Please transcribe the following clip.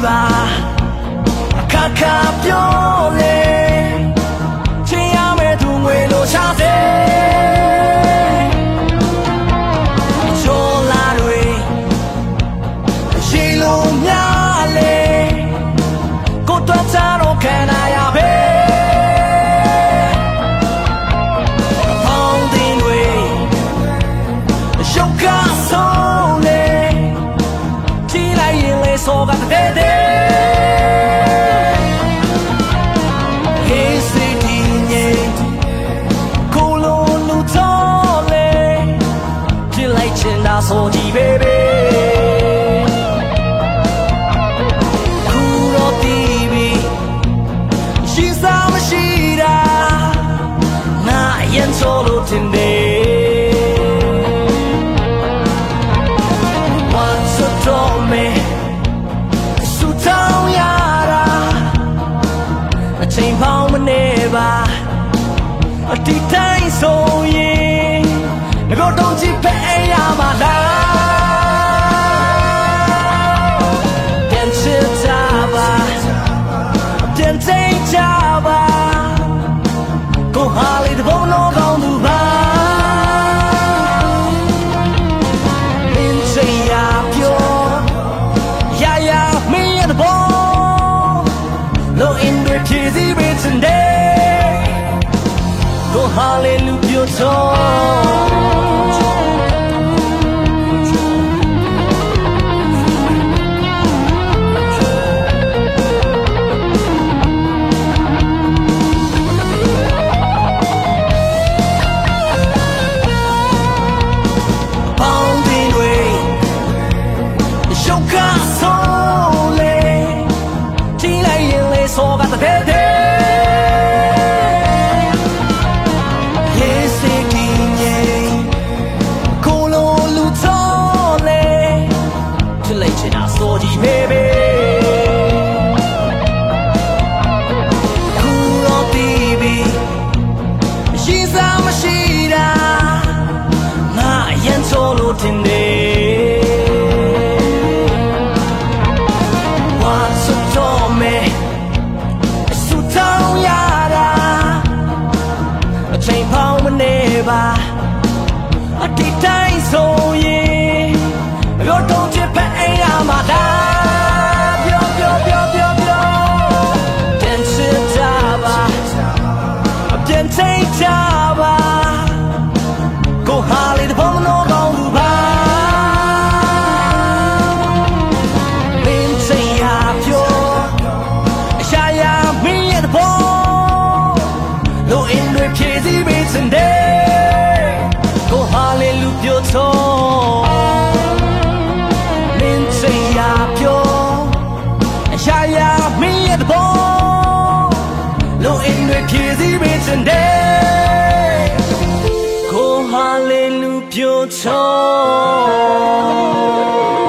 ပါအခါခါပြောလေချင်းရမယ်သူငွေလိုချစေချိုးလာတွေရေလိုများလေကိုတော့ချတော့ခံရပဲဆိုကတဲ့တဲ့ဟေးစီတီညင်ကိုလိုလူတော်လေကြည့်လိုက်ချင်တာဆိုကြည့် baby ခုတော့တီးပြီးရှိစားမရှိတာငါရင်ဆိုလို့တင်တယ်ချိန်ပေါင်းမနေပါအတီးတိုင်းဆိုရင်ငါတို့တော့ကြည့်ပဲရမှာလားပြန်ချစ်ကြပါပြန်စိတ်ကြပါကိုဟာလေးတဘုံတော့ကောင်းသူပါမင်းစိတ်ရပြောရရမင်းရဲ့တဘုံလို့အင်းတွေဖြည့်စည်းပေးစင်တဲ့ကိုဟာလေလူပြတ်ဆိုကတဲ့တဲ့ရေစီတီညင်ကိုလိုလူတော်လေချစ်လိုက်ချင်တာဆိုကြည့် baby ခုတော့တီးပြီးရှိစားမရှိတာငါအရင်ဆိုလို့တင်တယ်ချိန်ပေါင်းမနေပါအတီးတိုင်းဆိုရင်ရောတော့ချစ်ပဲအိမ်ရမှာလားပြောပြန်ချစ်ကြပါပြန်စိတ်ကြပါကိုဟာလေးတဘုံတော့ကောင်းသူပါမင်းစိတ်ရပြောအရှာရမင်းရဲ့တဘုံလို့အင်းတွေဖြည့်စည်းပေးစင်တဲ့ကိုဟာလေလူပြောတော့မင်းစိတ်ရပြောအရှာရမင်းရဲ့တဘောလို့အင်းတွေဖြည့်စည်းပေးစင်တဲ့ကိုဟာလေလူပြောတော့